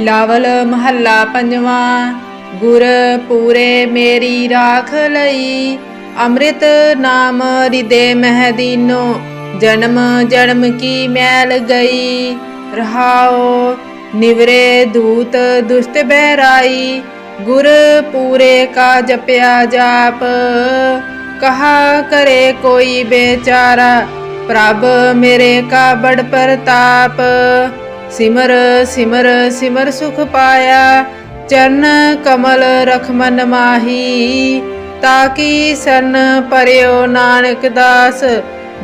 ਲਾਵਲ ਮਹੱਲਾ ਪੰਜਵਾਂ। ਗੁਰ ਪੂਰੇ ਮੇਰੀ ਰਾਖ ਲਈ, ਅੰਮ੍ਰਿਤ ਨਾਮ ਹਿਰਦੇ ਮਹਿ ਦੀਨੋ, ਜਨਮ ਜਨਮ ਕੀ ਮੈਲ ਗਈ। ਰਹਾਓ ਨਿਵਰੇ ਦੂਤ ਦੁਸ਼ਟ ਬਹਿਰਾਈ, ਗੁਰ ਪੂਰੇ ਕਾ ਜਪਿਆ ਜਾਪ। ਕਹਾ ਕਰੇ ਕੋਈ ਬੇਚਾਰਾ, ਪ੍ਰਭ ਮੇਰੇ ਕਾ ਬੜ ਪ੍ਰਤਾਪ। ਸਿਮਰ ਸਿਮਰ ਸਿਮਰ ਸੁਖ ਪਾਇਆ, ਚਰਨ ਕਮਲ ਰਖ ਮਨ ਮਾਹੀ। ਤਾਕੀ ਸਰਨ ਪਰਿਓ ਨਾਨਕ ਦਾਸ,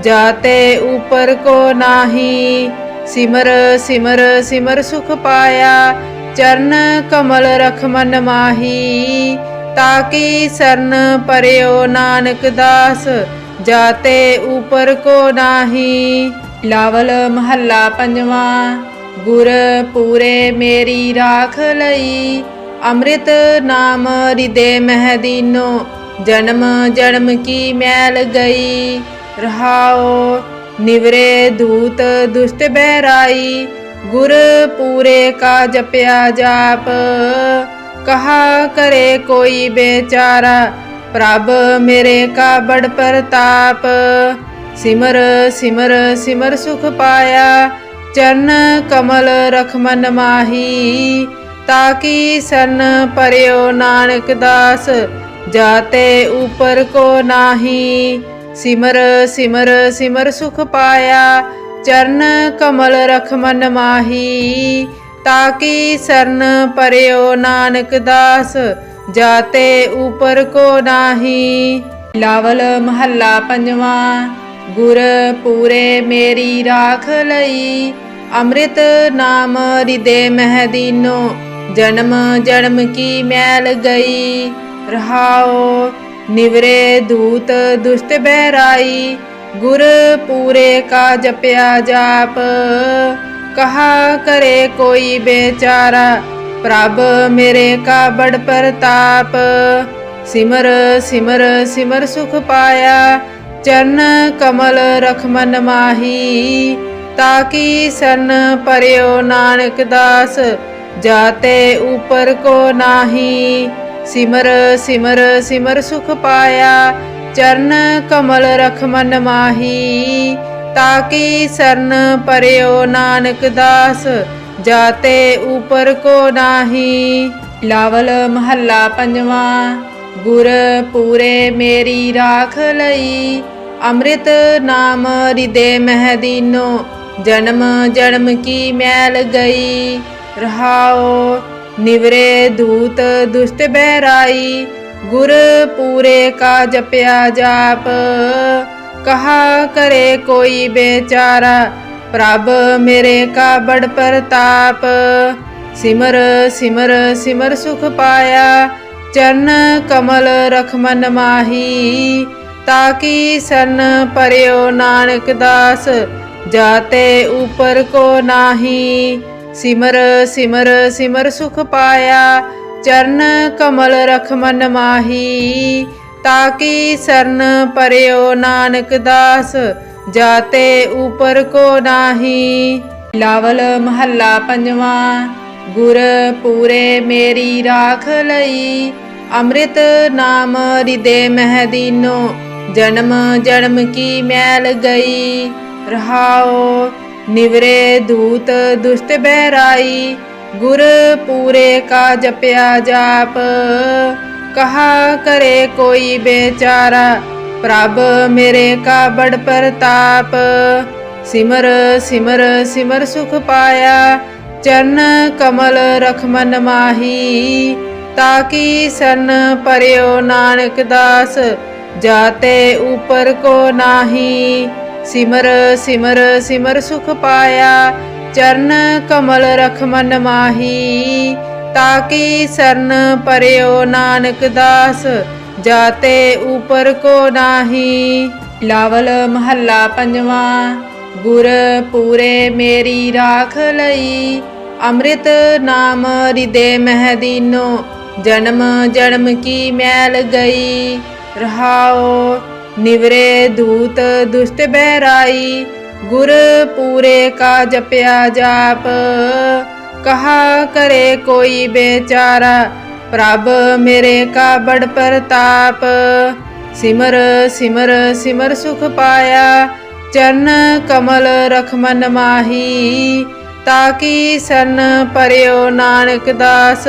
ਜਾਤੇ ऊपर को नाही। सिमर सिमर सिमर सुख पाया, चरण कमल रख मन माही। ताकि शरण पर्यो नानक दास, जाते ऊपर को नाही। लावल महला पंजवां। गुर पूरे मेरी राख लई, ਅੰਮ੍ਰਿਤ ਨਾਮ ਹਿਰਦੇ ਮਹਿ ਦੀਨੋ, ਜਨਮ ਜਨਮ ਕੀ ਮੈਲ ਗਈ। ਰਹਾਓ ਨਿਵਰੇ ਦੂਤ ਦੁਸ਼ਟ ਬਹਿਰਾਈ, ਗੁਰ ਪੂਰੇ ਕਾ ਜਪਿਆ ਜਾਪ। ਕਹਾ ਕਰੇ ਕੋਈ ਬੇਚਾਰਾ, ਪ੍ਰਭ ਮੇਰੇ ਕਾ ਬੜ ਪ੍ਰਤਾਪ। ਸਿਮਰ ਸਿਮਰ ਸਿਮਰ ਸੁਖ ਪਾਇਆ, ਚਰਨ ਕਮਲ ਰਖ ਮਨ ਮਾਹੀ। ताकि सन पर्यो नानक दास, जाते ऊपर को नाही। सिमर सिमर सिमर सुख पाया, चरण कमल रख मन माही। ताकि शरण पर्यो नानक दास, जाते ऊपर को नाही। लावल महला पंजवां। गुर पूरे मेरी राख लई, ਅੰਮ੍ਰਿਤ ਨਾਮ ਹਿਰਦੇ ਮਹਿ ਦੀਨੋ, जन्म जन्म की मैल गई। रहाओ निवरे दूत दुष्ट बहराई, गुर पूरे का जपया जाप। कहा करे कोई बेचारा, प्रभ मेरे का बड़ प्रताप। सिमर सिमर सिमर सुख पाया, चरण कमल रख मन माही। ताकि शरण पर्यो नानक दास, जाते ऊपर को नाही। सिमर सिमर सिमर सुख पाया, चरण कमल रख मन माही। ताकि शरण पर्यो नानक दास, जाते ऊपर को नाही। लावल महला पंजवां। गुर पूरे मेरी राख लई, ਅੰਮ੍ਰਿਤ नाम ਹਿਰਦੇ ਮਹਿ ਦੀਨੋ, जन्म जन्म की मैल गई। रहाओ निवरे दूत दुष्ट बहराई, गुर पूरे का जपया जाप। कहा करे कोई बेचारा, प्रभ मेरे का बड़ प्रताप। सिमर सिमर सिमर सुख पाया, चरण कमल रख मन माही। ताकि शरण पर्यो नानक दास, जाते ऊपर को नाही। सिमर सिमर सिमर सुख पाया, चरण कमल रख मन माही। ताकि शरण पर्यो नानक दास, जाते ऊपर को नाही। लावल महला पंजवां। गुर पूरे मेरी राख लई, ਅੰਮ੍ਰਿਤ नाम ਹਿਰਦੇ ਮਹਿ ਦੀਨੋ, जन्म जन्म की मैल गई। रहाओ निवरे दूत दुष्ट बहराई, गुर पूरे का जपया जाप। कहा करे कोई बेचारा, प्रभ मेरे का बड़ प्रताप। सिमर सिमर सिमर सुख पाया, चरण कमल रख मन माही। ताकि शरण पर्यो नानक दास, जाते ऊपर को नाही। सिमर सिमर सिमर सुख पाया, चरण कमल रख मन माही। ताकि शरण पर्यो नानक दास, जाते ऊपर को नाही। लावल महला पंजवां। गुर पूरे मेरी राख लई, ਅੰਮ੍ਰਿਤ नाम ਹਿਰਦੇ ਮਹਿ ਦੀਨੋ, जन्म जन्म की मैल गई। रहाओ निवरे दूत दुष्ट बहराई, गुर पूरे का जपया जाप। कहा करे कोई बेचारा, प्रभ मेरे का बड़ प्रताप। सिमर सिमर सिमर सुख पाया, चरण कमल रख मन माही। ताकि सन पर्यो नानक दास,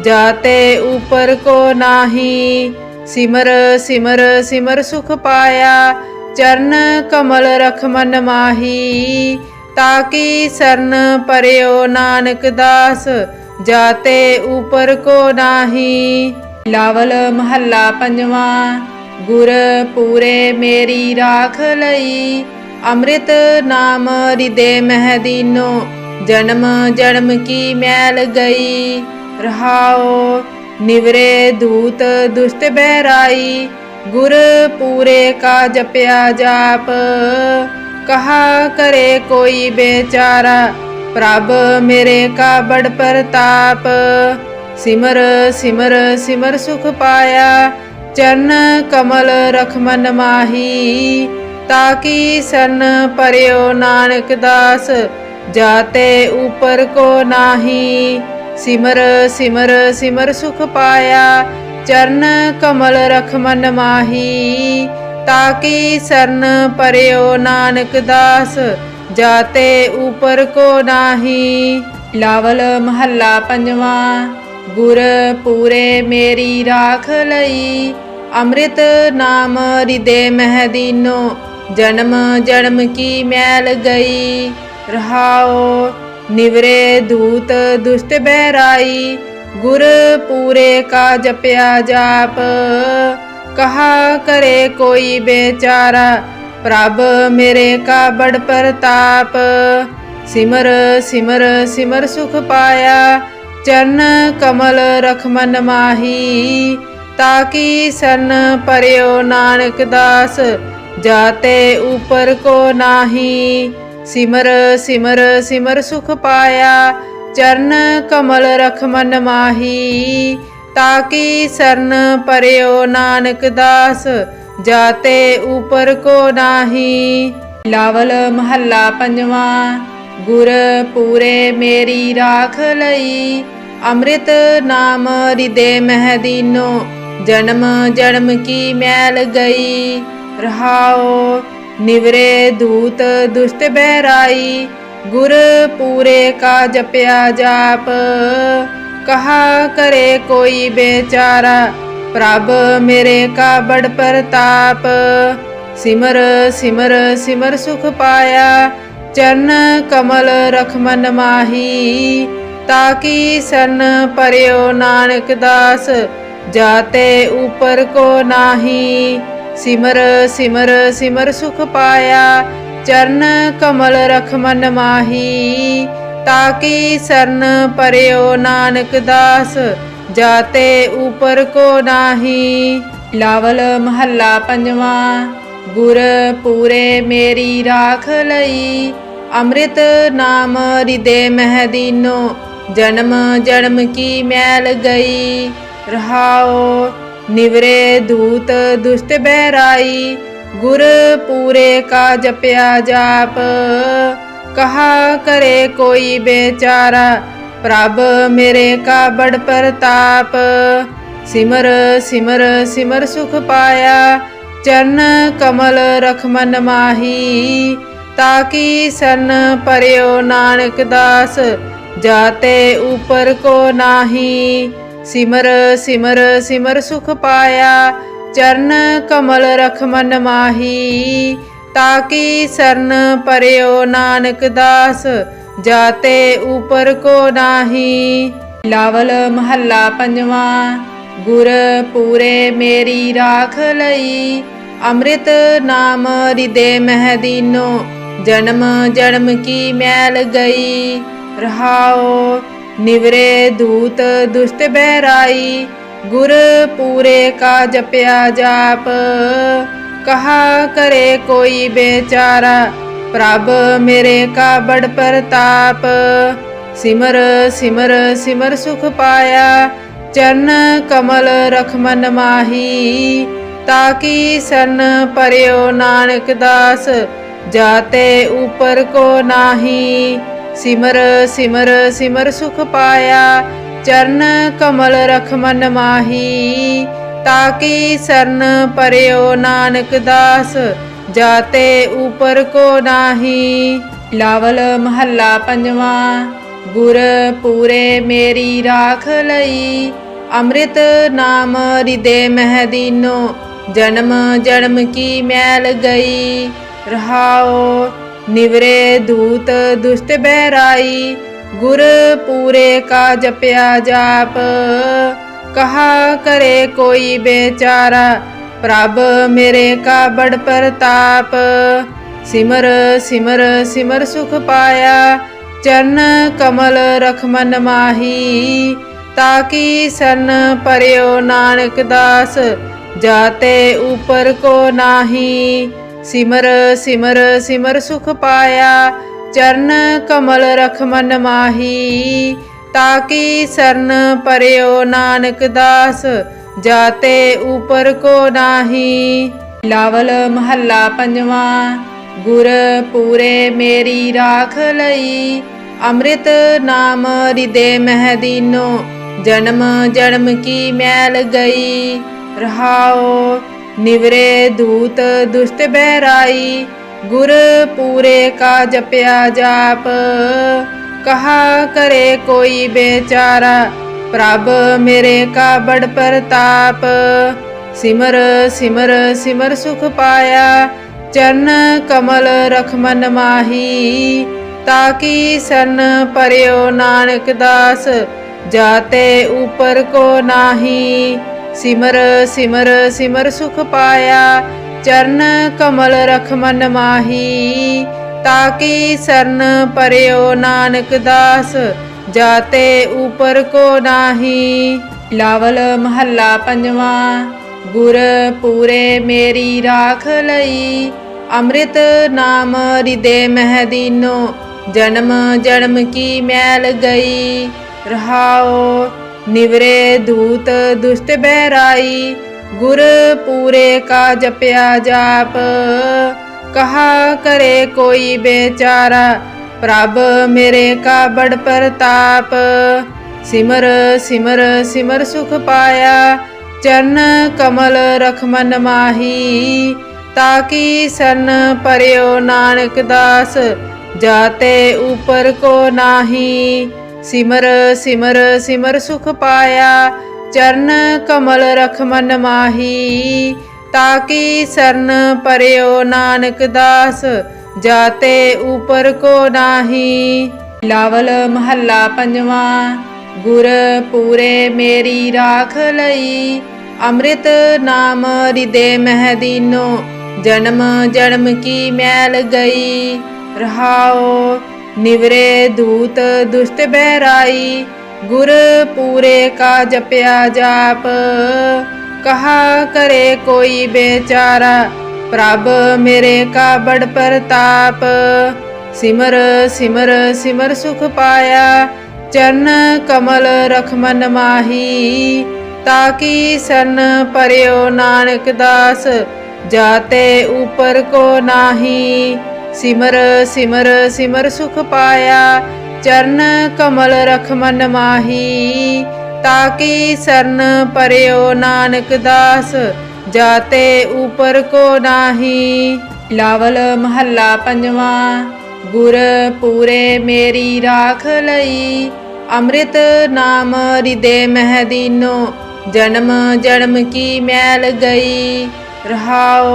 जाते ऊपर को नाही। सिमर सिमर सिमर सुख पाया, चरण कमल रख मन माही। ताकि शरण पर्यो नानक दास, जाते ऊपर को नाही। बिलावल महला पंजवा। गुर पूरे मेरी राख लई, अमृत नाम हृदय मह दीनो। जन्म जन्म की मैल गई, रहाओ निवरे दूत दुष्ट बहराई। गुर पूरे का जपया जाप, कहा करे कोई बेचारा। प्रभ मेरे का बड़ प्रताप। सिमर सिमर सिमर सुख पाया, चरण कमल रख मन माही। ताकि सन पर्यो नानक दास, जाते ऊपर को नाही। सिमर सिमर सिमर सुख पाया, चरण कमल रख मन माही। ताकि शरण पर्यो नानक दास, जाते ऊपर को नाही। बिलावल महला पंजवा। गुर पूरे मेरी राख लई, अमृत नाम हृदय मह दीनो। जन्म जन्म की मैल गई, रहाओ निवरे दूत दुष्ट बहराई। गुर पूरे का जपया जाप, कहा करे कोई बेचारा। प्रभ मेरे का बड़ प्रताप। सिमर सिमर सिमर सुख पाया, चरण कमल रख मन माही। ताकि सन पर्यो नानक दास, जाते ऊपर को नाही। सिमर सिमर सिमर सुख पाया, चरण कमल रख मन माही। ताकि शरण पर्यो नानक दास, जाते ऊपर को नाही। बिलावल महला पंजवा। गुर पूरे मेरी राख लई, अमृत नाम हृदय मह दीनो। जन्म जन्म की मैल गई, रहाओ निवरे दूत दुष्ट बहराई। गुर पूरे का जपया जाप, कहा करे कोई बेचारा। प्रभ मेरे का बड़ प्रताप। सिमर सिमर सिमर सुख पाया, चरण कमल रख मन माही। ताकि सन पर्यो नानक दास, जाते ऊपर को नाही। सिमर सिमर सिमर सुख पाया, चरण कमल रख मन माही। ताकि शरण पर्यो नानक दास, जाते ऊपर को नाही। बिलावल महला पंजवा। गुर पूरे मेरी राख लई, अमृत नाम हृदय मह दीनो। जन्म जन्म की मैल गई, रहाओ निवरे दूत दुष्ट बहराई। गुर पूरे का जपया जाप, कहा करे कोई बेचारा। प्रभ मेरे का बड़ प्रताप। सिमर सिमर सिमर सुख पाया, चरण कमल रख मन माही। ताकि सन पर्यो नानक दास, जाते ऊपर को नाही। सिमर सिमर सिमर सुख पाया, चरण कमल रख मन माही। ताकि शरण पर्यो नानक दास, जाते ऊपर को नाही। बिलावल महला पंजवा। गुर पूरे मेरी राख लई, अमृत नाम हृदय मह दीनो। जन्म जन्म की मैल गई, रहाओ निवरे दूत दुष्ट बहराई। गुर पूरे का जपया जाप, कहा करे कोई बेचारा। प्रभ मेरे का बड़ प्रताप। सिमर सिमर सिमर सुख पाया, चरण कमल रख मन माही। ताकि सन पर्यो नानक दास, जाते ऊपर को नाही। सिमर सिमर सिमर सुख पाया। चरण कमल रख मन माही, ताकि शरण परयो नानक दास, जाते ऊपर को नाही। बिलावल महला पंजवा। गुर पूरे मेरी राख लई, अमृत नाम हृदय मह दीनो, जन्म जन्म की मैल गई। रहाओ निवरे दूत दुष्ट बहराई, गुर पूरे का जपया जाप। कहा करे कोई बेचारा, प्रभ मेरे का बड़ प्रताप। सिमर सिमर सिमर सुख पाया। चरण कमल रख मन माही, ताकि शरण परयो नानक दास, जाते ऊपर को नाही। सिमर सिमर सिमर सुख पाया। चरण कमल रख मन माही, ताकि शरण परयो नानक दास, जाते ऊपर को नाही। बिलावल महला पंजवा। गुर पूरे मेरी राख लई, अमृत नाम हृदय मह दीनो, जन्म जन्म की मैल गई। रहाओ निवरे दूत दुष्ट बहराई, गुर पूरे का जपया जाप। कहा करे कोई बेचारा, प्रभ मेरे का बड़ प्रताप। सिमर सिमर सिमर सुख पाया। चरण कमल रख मन माही, ताकि शरण परयो नानक दास, जाते ऊपर को नाही। सिमर सिमर सिमर सुख पाया। चरण कमल रख मन माही, ताकि शरण परयो नानक दास, जाते ऊपर को नाही। बिलावल महला पंजवा। गुर पूरे मेरी राख लई, अमृत नाम हृदय मह दीनो, जन्म जन्म की मैल गई। रहाओ निवरे दूत दुष्ट बहराई, गुर पूरे का जपया जाप। कहा करे कोई बेचारा, प्रभ मेरे का बड़ प्रताप। सिमर सिमर सिमर सुख पाया। चरण कमल रख मन माही, ताकि शरण परयो नानक दास, जाते ऊपर को नाही। सिमर सिमर सिमर सुख पाया। चरण कमल रख मन माही, ताकि शरण परयो नानक दास, जाते ऊपर को नाही। बिलावल महला पंजवा। गुर पूरे मेरी राख लई, अमृत नाम हृदय मह दीनो, जन्म जन्म की मैल गई। रहाओ निवरे दूत दुष्ट बहराई, गुर पूरे का जपया जाप। कहा करे कोई बेचारा, प्रभ मेरे का बड़ प्रताप। सिमर सिमर सिमर सुख पाया। चरण कमल रख मन माही, ताकि शरण परयो नानक दास, जाते ऊपर को नाही। सिमर सिमर सिमर सुख पाया। चरण कमल रख मन माही, ताकि शरण परयो नानक दास, जाते ऊपर को नाही। बिलावल महला पंजवा। गुर पूरे मेरी राख लई, अमृत नाम हृदय मह दीनो, जन्म जन्म की मैल गई। रहाओ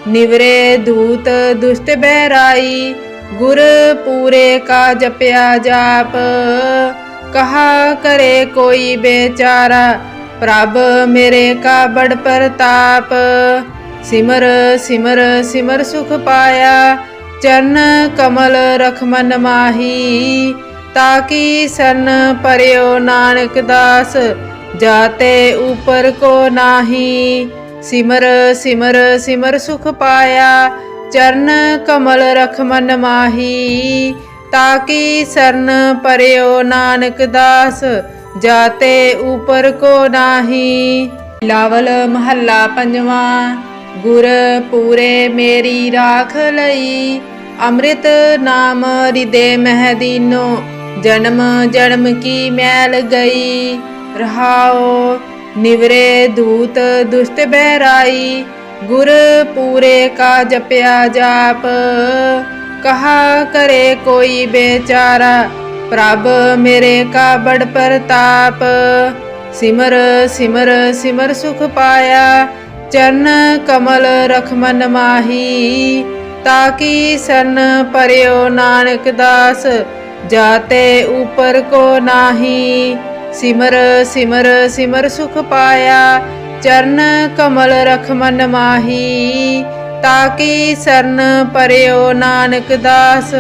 निवरे दूत दुष्ट बहराई, गुर पूरे का जपया जाप। कहा करे कोई बेचारा, प्रभ मेरे का बड़ प्रताप। सिमर सिमर सिमर सुख पाया। चरण कमल रख मन माही, ताकि शरण परयो नानक दास, जाते ऊपर को नाही। सिमर सिमर सिमर सुख पाया। चरण कमल रख मन माही, ताकि शरण परयो नानक दास, जाते ऊपर को नाही। बिलावल महला पंजवा। गुर पूरे मेरी राख लई, अमृत नाम हृदय मह दीनो, जन्म जन्म की मैल गई। रहाओ निवरे दूत दुष्ट बहराई, गुर पूरे का जपया जाप। कहा करे कोई बेचारा, प्रभ मेरे का बड़ प्रताप। सिमर सिमर सिमर सुख पाया, चरण कमल रख मन माही। ताकि सन पर्यो नानक दास, जाते ऊपर को नाही। सिमर सिमर सिमर सुख पाया, चरण कमल रख मन माही। ताकि सरन पर्यो नानक दास,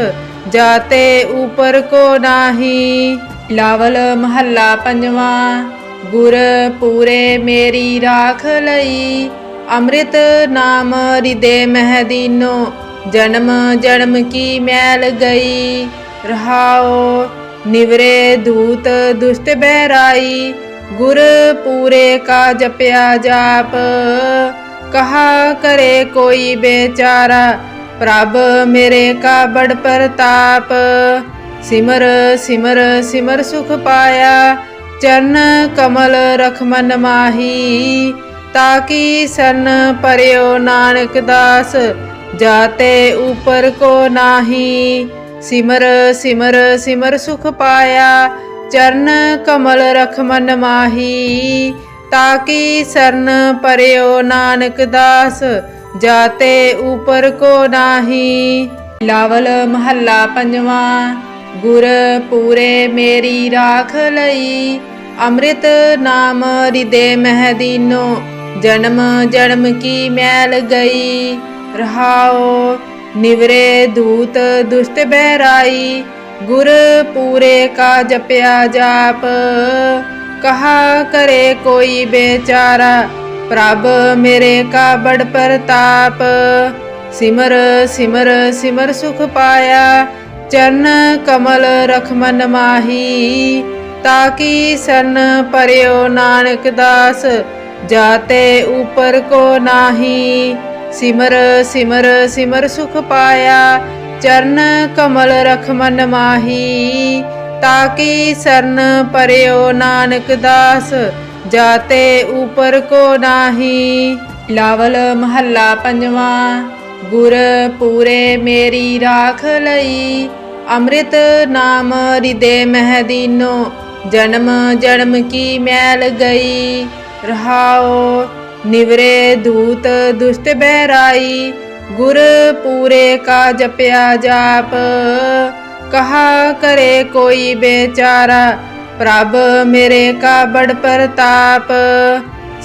जाते ऊपर को नाही। लावल महला पंजवा। गुर पूरे मेरी राख लई, अमृत नाम हृदय मह दीनो, जन्म जन्म की मैल गई। रहाओ निवरे दूत दुष्ट बहराई, गुर पूरे का जपया जाप। कहा करे कोई बेचारा, प्रभ मेरे का बड़ प्रताप। सिमर सिमर सिमर सुख पाया, चरण कमल रख मन माही। ताकि सन पर्यो नानक दास, जाते ऊपर को नाही। सिमर सिमर सिमर सुख पाया, चरण कमल रख मन माही। ताकि सरन पर्यो नानक दास, जाते ऊपर को नाही। लावल महला पंजवा। गुर पूरे मेरी राख लई, अमृत नाम हृदय मह दीनो, जन्म जन्म की मैल गई। रहाओ निवरे दूत दुष्ट बहराई, गुर पूरे का जपया जाप। कहा करे कोई बेचारा, प्रभ मेरे का बड़ प्रताप। सिमर सिमर सिमर सुख पाया, चरण कमल रख मन माही। ताकि सन पर्यो नानक दास, जाते ऊपर को नाही। सिमर सिमर सिमर सुख पाया, चरण कमल रख मन माही। ताकि सरन पर्यो नानक दास, जाते ऊपर को नाही। लावल महला पंजवा। गुर पूरे मेरी राख लई, अमृत नाम हृदय मह दीनो, जन्म जन्म की मैल गई। रहाओ निवरे दूत दुष्ट बहराई, गुर पूरे का जपया जाप। कहा करे कोई बेचारा, प्रभ मेरे का बड़ प्रताप।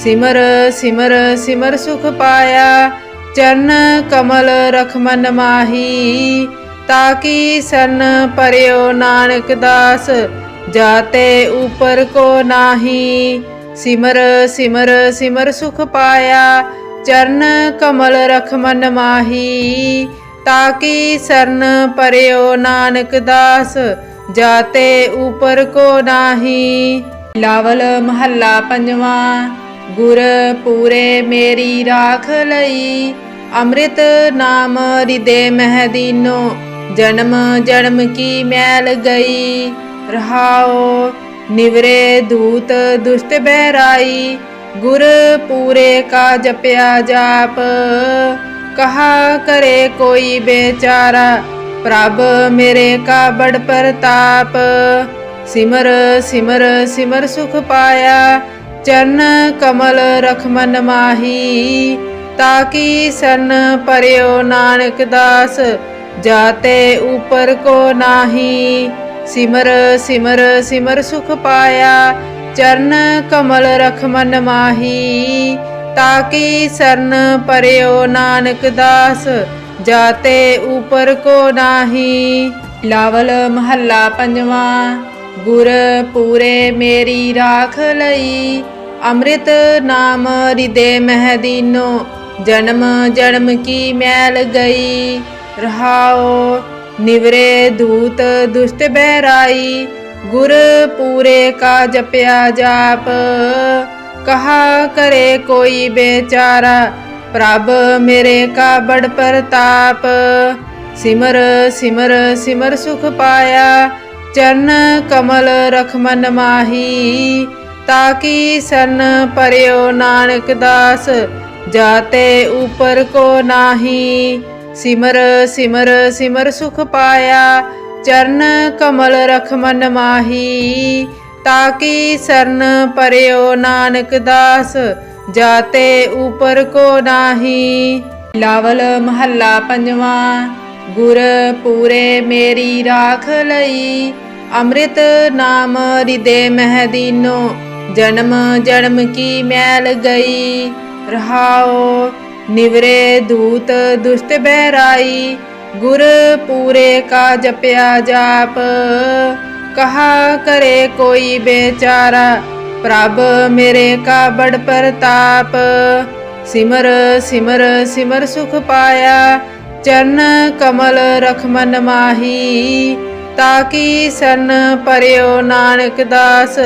सिमर सिमर सिमर सुख पाया, चरण कमल रख मन माही। ताकि सन पर्यो नानक दास, जाते ऊपर को नाही। सिमर सिमर सिमर सुख पाया, चरण कमल रख मन माही। ताकि सरन पर्यो नानक दास, जाते ऊपर को नाही। लावल महला पंजवा। गुर पूरे मेरी राख लई, अमृत नाम हृदय मह दीनो, जन्म जन्म की मैल गई। रहाओ निवरे दूत दुष्ट बहराई, गुर पूरे का जपया जाप। कहा करे कोई बेचारा, प्रभ मेरे का बड़ प्रताप। सिमर सिमर सिमर सुख पाया, चरण कमल रख मन माही। ताकि सन पर्यो नानक दास, जाते ऊपर को नाही। सिमर सिमर सिमर सुख पाया, चरण कमल रख मन माही। ताकि सरन पर्यो नानक दास, जाते ऊपर को नाही। लावल महला पंजवा। गुर पूरे मेरी राख लई, अमृत नाम हृदय मह दीनो, जन्म जन्म की मैल गई। रहाओ निवरे दूत दुष्ट बहराई, गुर पूरे का जपया जाप। कहा करे कोई बेचारा, प्रभ मेरे का बड़ प्रताप। सिमर सिमर सिमर सुख पाया चरण कमल रख मन माही ताकि सन परयो नानक दास जाते ऊपर को नाही सिमर सिमर सिमर सुख पाया चरण कमल रख मन माही ताकि शरण परयो नानक दास जाते ऊपर को नाही। लावल महला पंजवा। गुर पूरे मेरी राख लई अमृत नाम हृदय मह दीनो जन्म जन्म की मैल गई रहाओ निवरे दूत दुष्ट बहराई गुर पूरे का जपया जाप कहा करे कोई बेचारा प्रभ मेरे का बड़ प्रताप सिमर सिमर सिमर सुख पाया चरण कमल रख मन माही ताकि सन परयो नानक दास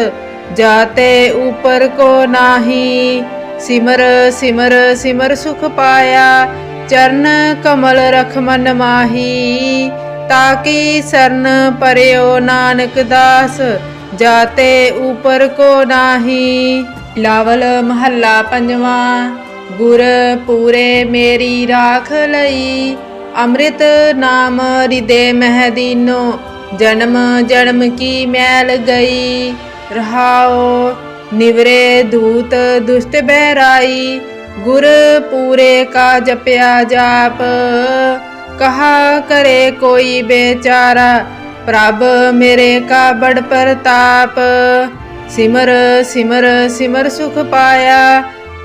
जाते ऊपर को नाही सिमर सिमर सिमर सुख पाया चरण कमल रख मन माही ताकि शरण परयो नानक दास जाते ऊपर को नाही। लावल महला पंजवा। गुर पूरे मेरी राख लई अमृत नाम हृदय मह दीनो जन्म जन्म की मैल गई रहाओ निवरे दूत दुष्ट बहराई गुर पूरे का जपया जाप कहा करे कोई बेचारा प्रभ मेरे का बड़ प्रताप सिमर सिमर सिमर सुख पाया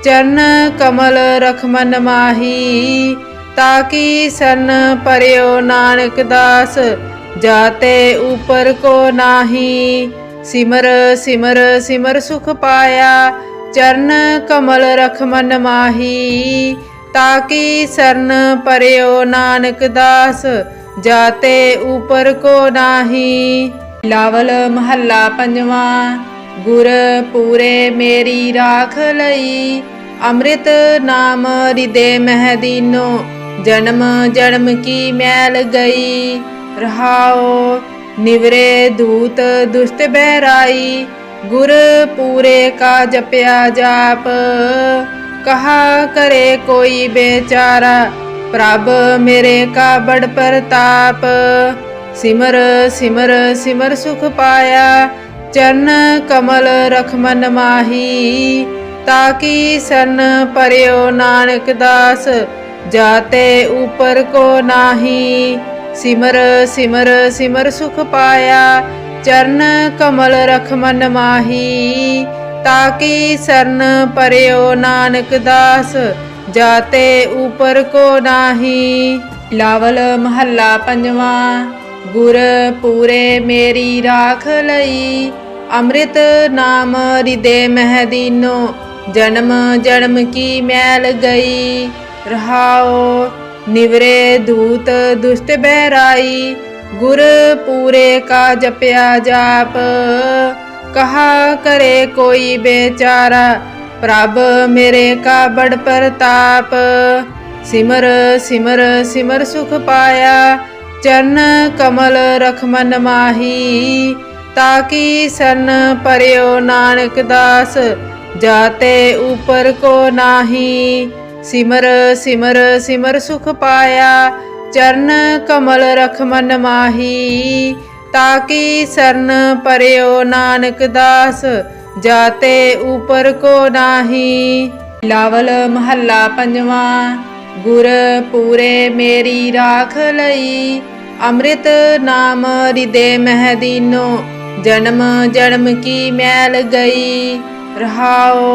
चरण कमल रख मन माही ताकि सन परयो नानक दास जाते ऊपर को नाही सिमर सिमर सिमर सुख पाया चरण कमल रख मन माही ताकि शरण परयो नानक दास जाते ऊपर को नाही। लावल महला पंजवा। गुर पूरे मेरी राख लई अमृत नाम हृदय मह दीनो जन्म जन्म की मैल गई रहाओ निवरे दूत दुष्ट बहराई गुर पूरे का जपया जाप कहा करे कोई बेचारा प्रभ मेरे का बड़ प्रताप सिमर सिमर सिमर सुख पाया चरण कमल रख मन माही ताकि सन परयो नानक दास जाते ऊपर को नाही सिमर सिमर सिमर सुख पाया चरण कमल रख मन माही ताकि शरण परयो नानक दास जाते ऊपर को नाही। लावल महला पंजवा। गुर पूरे मेरी राख लई अमृत नाम हृदय मह दीनो जन्म जन्म की मैल गई रहाओ निवरे दूत दुष्ट बहराई गुर पूरे का जपया जाप कहा करे कोई बेचारा प्रभ मेरे का बड़ प्रताप सिमर सिमर सिमर सुख पाया चरण कमल रख मन माही ताकि सन परयो नानक दास जाते ऊपर को नाही सिमर सिमर सिमर सुख पाया चरण कमल रख मन माही ताकि शरण परयो नानक दास जाते ऊपर को नाही। लावल महला पंजवा। गुर पूरे मेरी राख लई अमृत नाम हृदय मह दीनो जन्म जन्म की मैल गई रहाओ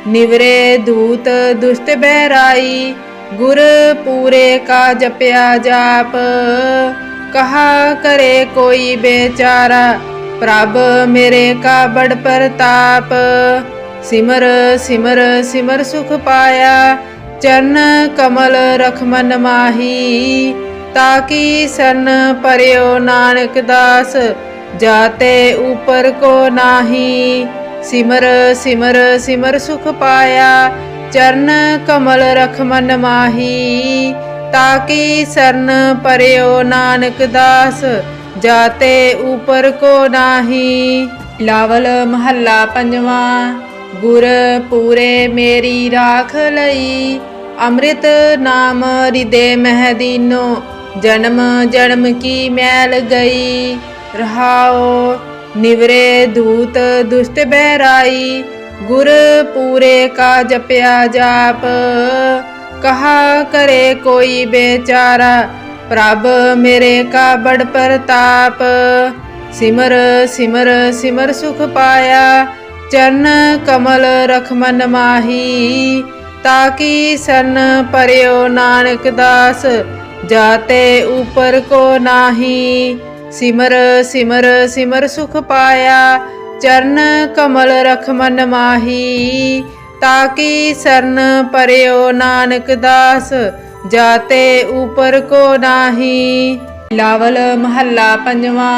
निवरे दूत दुष्ट बहराई गुर पूरे का जपया जाप कहा करे कोई बेचारा प्रभ मेरे का बड़ प्रताप सिमर सिमर सिमर सुख पाया चरण कमल रख मन माही ताकि सन परयो नानक दास जाते ऊपर को नाही सिमर सिमर सिमर सुख पाया चरण कमल रख मन माही ताकि सरन परयो नानक दास, जाते ऊपर को नाही। बिलावल महला पंजवा। गुर पूरे मेरी राख लई, अमृत नाम हृदय मह दीनो, जन्म जन्म की मैल गई। रहाओ निवरे दूत दुष्ट बहराई, गुर पूरे का जपया जाप। कहा करे कोई बेचारा, प्रभ मेरे का बड़ प्रताप। सिमर सिमर सिमर सुख पाया, चरण कमल रख मन माही। ताकि सन परयो नानक दास, जाते ऊपर को नाही। सिमर सिमर सिमर सुख पाया, चरण कमल रख मन माही। ताकि सरन परयो नानक दास, जाते ऊपर को नाही। बिलावल महला पंजवा।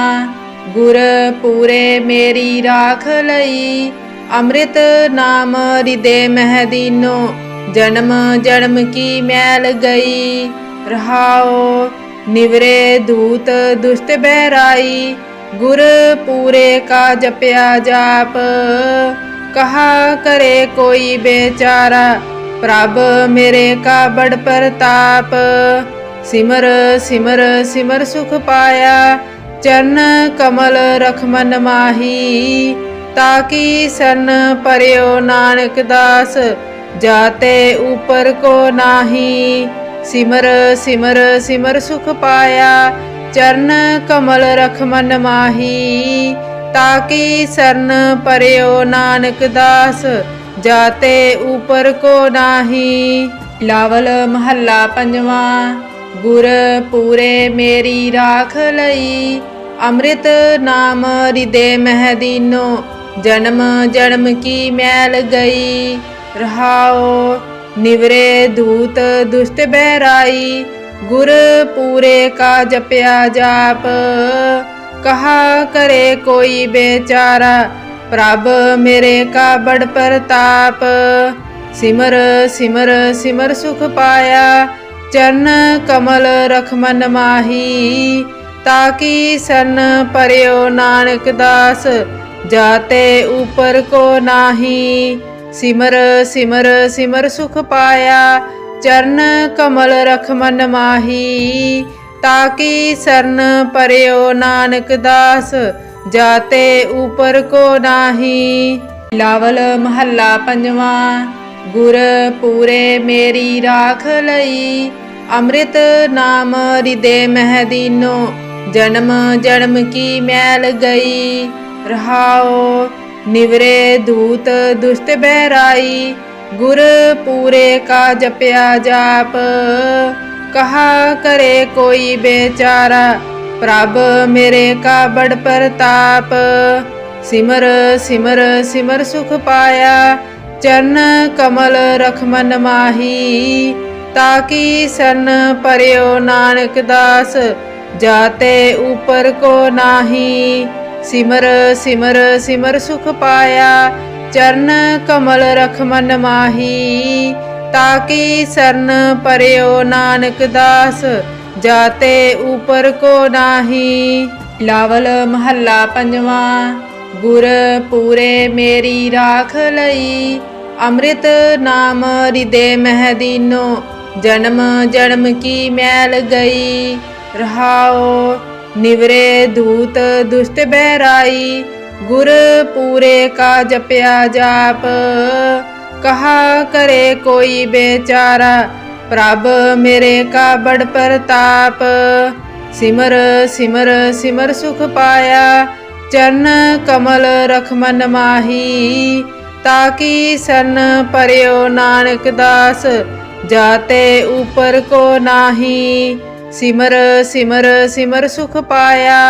गुर पूरे मेरी राख लई, अमृत नाम हृदय मह दीनो, जन्म जन्म की मैल गई। रहाओ निवरे दूत दुष्ट बहराई, गुर पूरे का जपया जाप। कहा करे कोई बेचारा, प्रभ मेरे का बड़ प्रताप। सिमर सिमर सिमर सुख पाया, चरण कमल रख मन माही। ताकि सन परयो नानक दास, जाते ऊपर को नाही। सिमर सिमर सिमर सुख पाया, चरण कमल रख मन माही। ताकि सरन परयो नानक दास, जाते ऊपर को नाही। बिलावल महला पंजवा। गुर पूरे मेरी राख लई, अमृत नाम हृदय मह दीनो, जन्म जन्म की मैल गई। रहाओ निवरे दूत दुष्ट बहराई, गुर पूरे का जपया जाप। कहा करे कोई बेचारा, प्रभ मेरे का बड़ प्रताप। सिमर सिमर सिमर सुख पाया, चरण कमल रख मन माही। ताकि सन परयो नानक दास, जाते ऊपर को नाही। सिमर सिमर सिमर सुख पाया, चरण कमल रख मन माही। ताकि सरन परयो नानक दास, जाते ऊपर को नाही। बिलावल महला पंजवा। गुर पूरे मेरी राख लई, अमृत नाम हृदय मह दीनो, जन्म जन्म की मैल गई। रहाओ निवरे दूत दुष्ट बहराई, गुर पूरे का जपया जाप। कहा करे कोई बेचारा, प्रभ मेरे का बड़ प्रताप। सिमर सिमर सिमर सुख पाया, चरण कमल रख मन माही। ताकि सन परयो नानक दास, जाते ऊपर को नाही। सिमर सिमर सिमर सुख पाया, चरण कमल रख मन माही। ताकि सरन परयो नानक दास, जाते ऊपर को नाही। बिलावल महला पंजवा। गुर पूरे मेरी राख लई, अमृत नाम हृदय मह दीनो, जन्म जन्म की मैल गई। रहाओ निवरे दूत दुष्ट बहराई, गुर पूरे का जपया जाप। कहा करे कोई बेचारा, प्रभ मेरे का बड़ प्रताप। सिमर सिमर सिमर सुख पाया, चरण कमल रख मन माही। ताकि सन परयो नानक दास, जाते ऊपर को नाही। सिमर सिमर सिमर सुख पाया,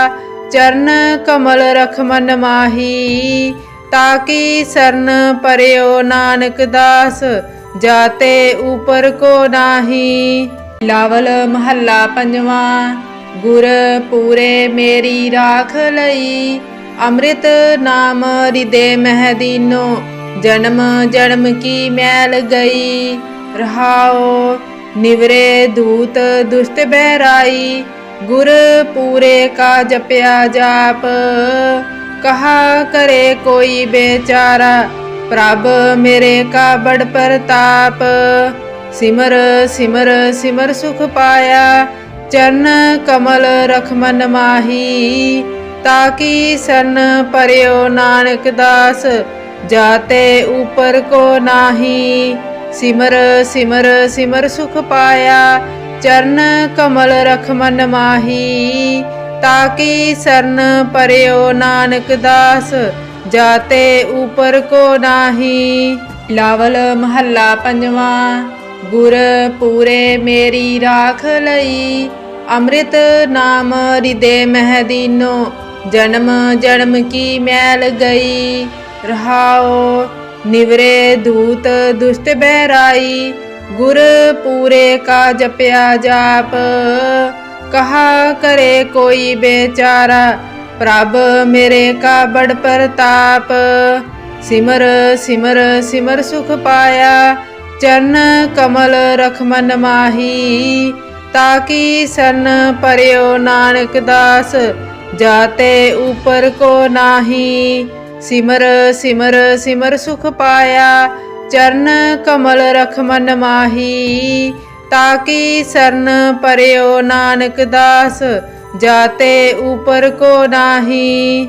चरण कमल रख मन माही। ताकि सरन परयो नानक दास, जाते ऊपर को नाही। बिलावल महला पंजवा। गुर पूरे मेरी राख लई, अमृत नाम हृदय मह दीनो, जन्म जन्म की मैल गई। रहाओ निवरे दूत दुष्ट बहराई, गुर पूरे का जपया जाप। कहा करे कोई बेचारा, प्रभ मेरे का बड़ प्रताप। सिमर सिमर सिमर सुख पाया, चरण कमल रख मन माही। ताकि सन पर्यो नानक दास, जाते ऊपर को नाही। सिमर सिमर सिमर सुख पाया, चरण कमल रख मन माही। ताकि सरन पर्यो नानक दास, जाते ऊपर को नाही। लावल महला पंजवा। गुर पूरे मेरी राख लई, अमृत नाम हृदय मह दीनो। जन्म जन्म की मैल गई, रहाओ निवरे दूत दुष्ट बहराई। गुर पूरे का जपया जाप। कहा करे कोई बेचारा, प्रभ मेरे का बड़ प्रताप। सिमर सिमर सिमर सुख पाया, चरण कमल रख मन माही। ताकि सन पर्यो नानक दास, जाते ऊपर को नाही। सिमर सिमर सिमर सुख पाया, चरण कमल रख मन माही। ताकि सरन पर्यो नानक दास, जाते ऊपर को नाही।